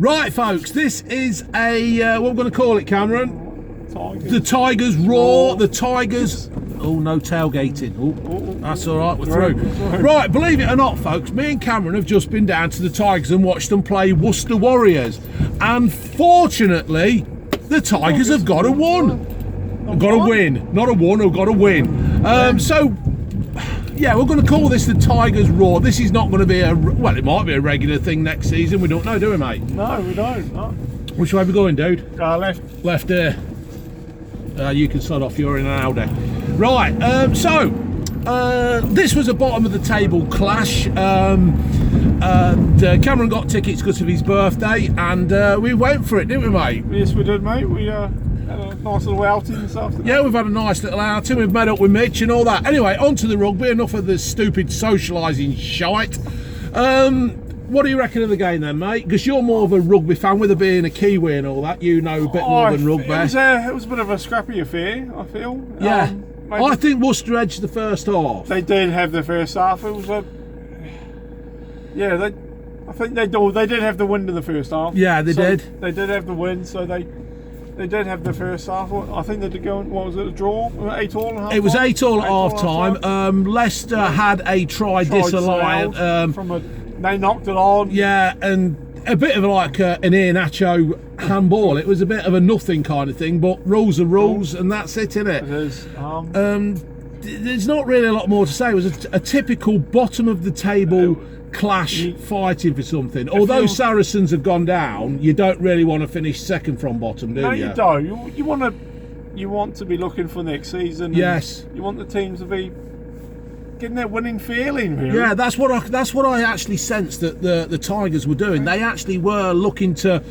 Right, folks, this is a, what we're going to call it, Cameron? Tigers. The Tigers Roar, the Tigers... Oh, no tailgating. Oh, that's all right, we're through. Right, believe it or not, folks, me and Cameron have just been down to the Tigers and watched them play Worcester Warriors. And fortunately, the Tigers have got a win. Got a win. Not a one, or got a win. So... yeah, we're going to call this the Tigers Roar. This is not going to be a... well, it might be a regular thing next season. We don't know, do we, mate? No, we don't. No. Which way are we going, dude? Left. Left there. You can start off. You're in an Audi. Right, this was a bottom of the table clash. Cameron got tickets because of his birthday, and we went for it, didn't we, mate? Yes, we did, mate. We had a nice little outing this afternoon. Yeah, we've had a nice little outing. We've met up with Mitch and all that. Anyway, on to the rugby. Enough of the stupid socialising shite. What do you reckon of the game then, mate? Because you're more of a rugby fan, with it being a Kiwi and all that. You know a bit more than rugby. It was a bit of a scrappy affair, I feel. Yeah. I think Worcester edged the first half. They did have the first half. It was a... yeah, I think they did have the win in the first half. Yeah, they did. They did have the win, so they did have the first half. I think they did go, what was it, a draw? 8-all at half time? It was 8-all at half time. Leicester had a try disallowed. They knocked it on. Yeah, and a bit of like an Ian Nacho handball. It was a bit of a nothing kind of thing, but rules are rules, and that's it, isn't it? It is. There's not really a lot more to say. It was a typical bottom of the table clash, fighting for something. Although Saracens have gone down, you don't really want to finish second from bottom, do you? No, you don't. You want to be looking for next season. Yes. You want the teams to be getting their winning feeling, really. Yeah, that's what I actually sensed that the Tigers were doing. They actually were looking to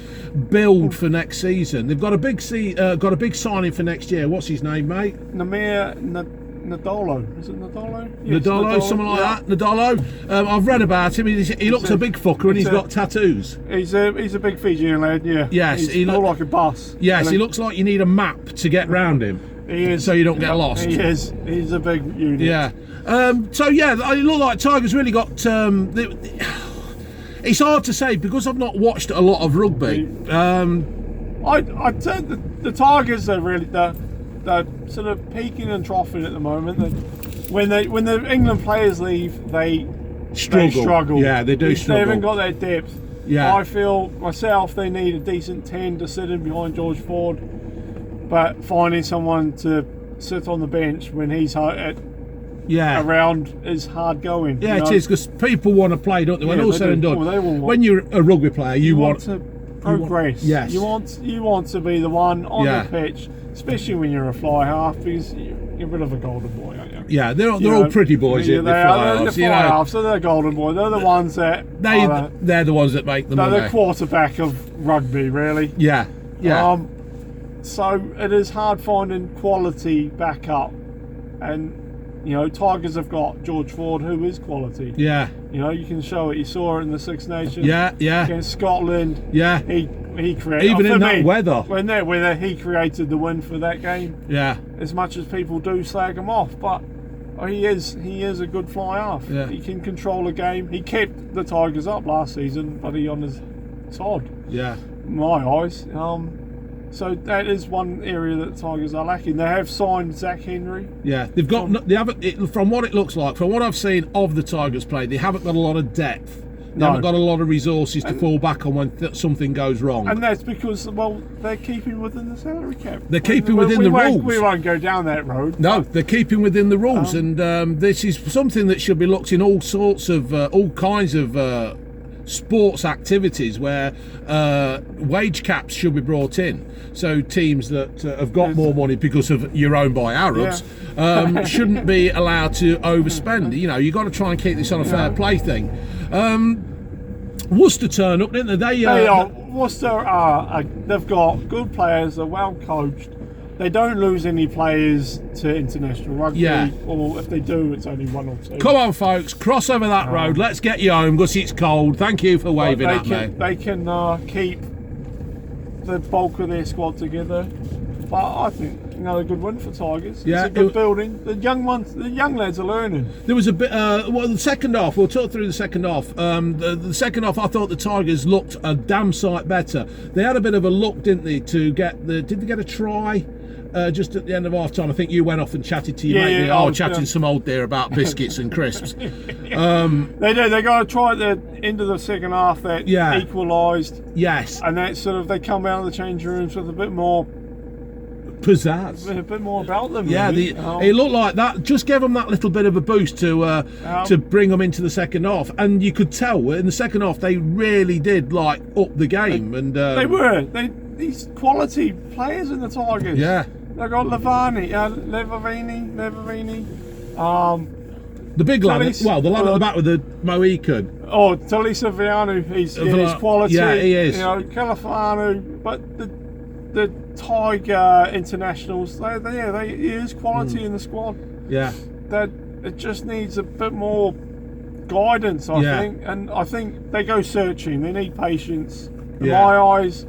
build for next season. They've got a big signing for next year. What's his name, mate? Nadolo. Is it Nadolo? Yes, Nadolo, something like that. Nadolo. I've read about him. He looks a big fucker, and he's got tattoos. He's a big Fijian lad. Yeah. Yes, he looks like a bus. Yes, he looks like you need a map to get round him. He is. So you don't get lost. He is. He's a big unit. Yeah. So yeah, it looked like Tigers really got. It's hard to say because I've not watched a lot of rugby. I'd say the Tigers are really they're sort of peaking and troughing at the moment. When the England players leave, they struggle. Yeah, they do struggle. They haven't got that depth. Yeah. I feel myself they need a decent 10 to sit in behind George Ford, but finding someone to sit on the bench when he's around is hard going. Yeah, it is, because people want to play, don't they? When all said and done, when you're a rugby player, you want to progress. Yes. You want to be the one on the pitch, especially when you're a fly half, because you're a bit of a golden boy, aren't you? Yeah, they're all pretty boys. Yeah, they are. They're fly halves, so they're golden boy. They're the ones that they're the ones that make the money. They're the quarterback of rugby, really. Yeah. So it is hard finding quality back up, and Tigers have got George Ford, who is quality. Yeah. You can show it. You saw it in the Six Nations. Yeah. Against Scotland. Yeah. He created, even in that weather. When that weather, he created the win for that game. Yeah. As much as people do slag him off, but he is a good fly half. Yeah. He can control a game. He kept the Tigers up last season, but he on his sod. Yeah. In my eyes. So that is one area that the Tigers are lacking. They have signed Zach Henry. Yeah, they haven't. From what it looks like, from what I've seen of the Tigers play, they haven't got a lot of depth. They haven't got a lot of resources to fall back on when something goes wrong. And that's because, they're keeping within the salary cap. They're keeping within the rules. We won't go down that road. No, they're keeping within the rules, and this is something that should be looked in all sorts of, all kinds of sports activities where wage caps should be brought in. So teams that have got more money because of you're owned by Arabs shouldn't be allowed to overspend. You've got to try and keep this on a fair play thing. Worcester turn up, didn't they? Worcester they've got good players. They're well coached. They don't lose any players to international rugby, or if they do, it's only one or two. Come on, folks, cross over that road. Let's get you home because it's cold. Thank you for waving at me. They can keep the bulk of their squad together. But I think a good win for Tigers. Yeah, it's a good building. The young lads are learning. There was a bit. Well, the second half. We'll talk through the second half. The second half, I thought the Tigers looked a damn sight better. They had a bit of a look, didn't they, to get the? Did they get a try? Just at the end of half time, I think you went off and chatted to your mate. Chatting some old dear about biscuits and crisps. They do. They got a try at the end of the second half that equalised. Yes. And that sort of they come out of the changing rooms with a bit more pizzazz, a bit more about them. Yeah, really. It looked like that. Just gave them that little bit of a boost to bring them into the second half, and you could tell in the second half they really did like up the game. They were these quality players in the Tigers. Yeah. They got Leverini, the big lad, the lad at the back with the Mohican. Oh, Talisa Vianu, he's quality. Yeah, he is. Califano, but the Tiger internationals, he is quality in the squad. Yeah. That it just needs a bit more guidance, I think, and I think they go searching. They need patience. In my eyes,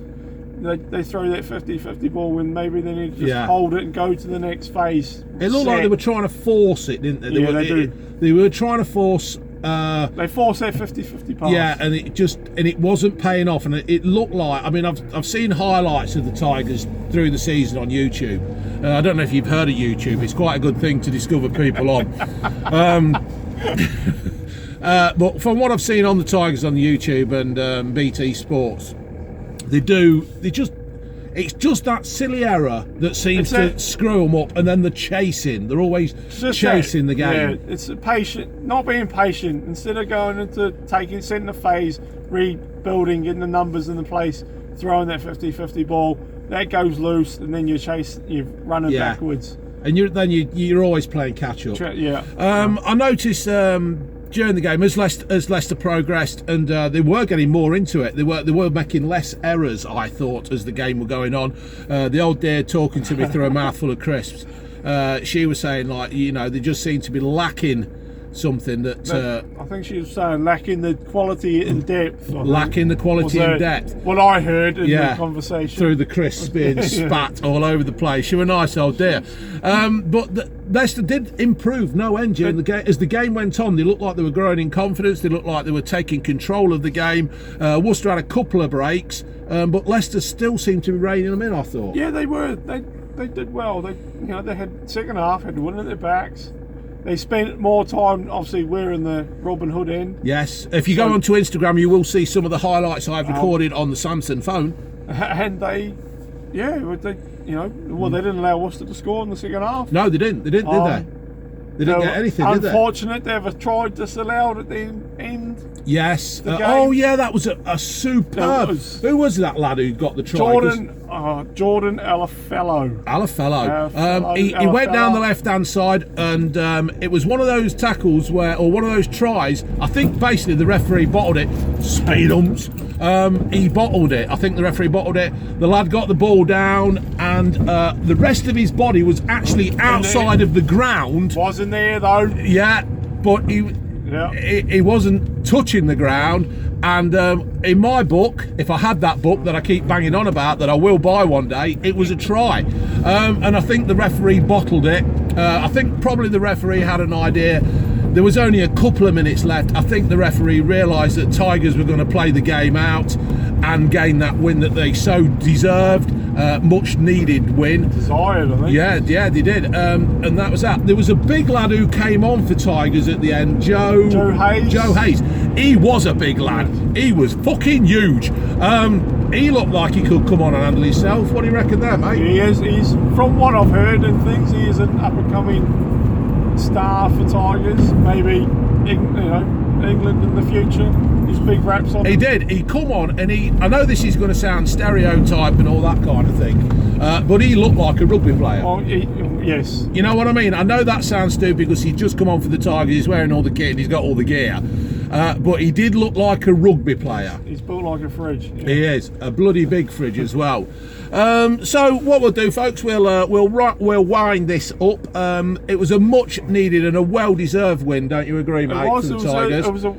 they throw that 50-50 ball when maybe they need to just hold it and go to the next phase. It looked like they were trying to force it, didn't they? They were trying to force. They forced their 50-50 pass. Yeah, and it wasn't paying off, and it looked like. I mean, I've seen highlights of the Tigers through the season on YouTube. I don't know if you've heard of YouTube. It's quite a good thing to discover people on. But from what I've seen on the Tigers on YouTube and BT Sports, it's just that silly error that seems to screw them up, and then the chasing. They're always chasing the game. Yeah, it's not being patient. Instead of going into taking centre phase, rebuilding, getting the numbers in the place, throwing that 50-50 ball, that goes loose, and then you're running backwards. And you're always playing catch up. I noticed during the game as Leicester progressed, and they were getting more into it. They were making less errors, I thought, as the game were going on. The old dear talking to me through a mouthful of crisps. She was saying they just seem to be lacking something that I think she was saying lacking the quality and depth. Lacking the quality and depth. What I heard in the conversation through the crisps being spat all over the place. She was a nice old dear. But Leicester did improve no end during the game. As the game went on, they looked like they were growing in confidence. They looked like they were taking control of the game. Worcester had a couple of breaks, but Leicester still seemed to be reining them in, I thought. Yeah, they were. They did well. They had second half, had to win at their backs. They spent more time, obviously, we're in the Robin Hood end. Yes. If you go onto Instagram, you will see some of the highlights I've recorded on the Samsung phone. And they didn't allow Worcester to score in the second half. No, they didn't. They didn't, did they? They didn't get anything, did they? Unfortunate, they ever tried disallowed at the end. Yes. That was a superb. Who was that lad who got the try? Jordan Alafello. He went down the left-hand side, and it was one of those tackles or one of those tries. I think basically the referee bottled it. Speed humps. He bottled it. I think the referee bottled it. The lad got the ball down, and the rest of his body was actually outside of the ground. Wasn't there though? Yeah, but he wasn't touching the ground. And in my book, if I had that book that I keep banging on about, that I will buy one day, it was a try. And I think the referee bottled it. I think probably the referee had an idea. There was only a couple of minutes left. I think the referee realised that Tigers were going to play the game out and gain that win that they so deserved. Much needed win. Desired, I think. Yeah, they did. And that was that. There was a big lad who came on for Tigers at the end, Joe Hayes. He was a big lad. He was fucking huge. He looked like he could come on and handle himself. What do you reckon there, mate? He is. He's, from what I've heard and things, he is an up-and-coming star for Tigers. Maybe, England in the future. His big raps on. He did. He come on and I know this is going to sound stereotype and all that kind of thing, but he looked like a rugby player. Oh, yes. You know what I mean? I know that sounds stupid because he's just come on for the Tigers. He's wearing all the kit and he's got all the gear. But he did look like a rugby player. He's built like a fridge. Yeah. He is. A bloody big fridge as well. So what we'll do, folks, we'll wind this up. It was a much needed and a well-deserved win, don't you agree, mate, for the Tigers? It was a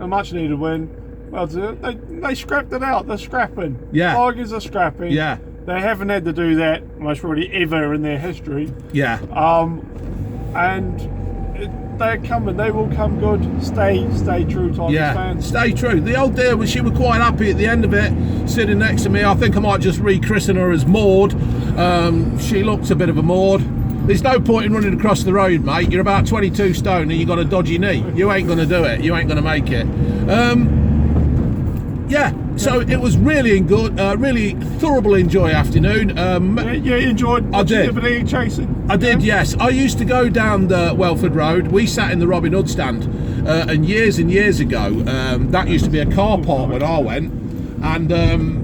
much needed win. Well, they scrapped it out. They're scrapping. Yeah. Tigers are scrapping. Yeah. They haven't had to do that most probably ever in their history. Yeah. And they're coming. They will come good. Stay true, Tigers fans. Stay true. The old dear was she was quite happy at the end of it, sitting next to me. I think I might just rechristen her as Maud. She looks a bit of a Maud. There's no point in running across the road, mate. You're about 22 stone and you got a dodgy knee. You ain't going to do it. You ain't going to make it. Yeah. So it was really good, really thoroughly enjoy afternoon. You enjoyed watching the league chasing? I did, yes. I used to go down the Welford Road. We sat in the Robin Hood stand, and years ago, that used to be a car park when I went, and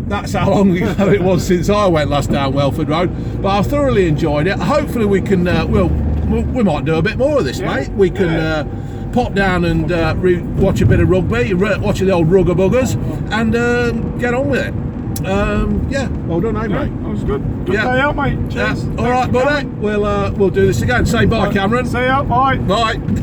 that's how long ago it was since I went last down Welford Road. But I thoroughly enjoyed it. Hopefully we can, we might do a bit more of this, mate. We can. Pop down and watch a bit of rugby, watch the old rugger buggers, and get on with it. Yeah, well done, mate. That was good. Good day out, mate. Cheers. All right, buddy. We'll do this again. Say bye, Cameron. See ya. Bye. Bye.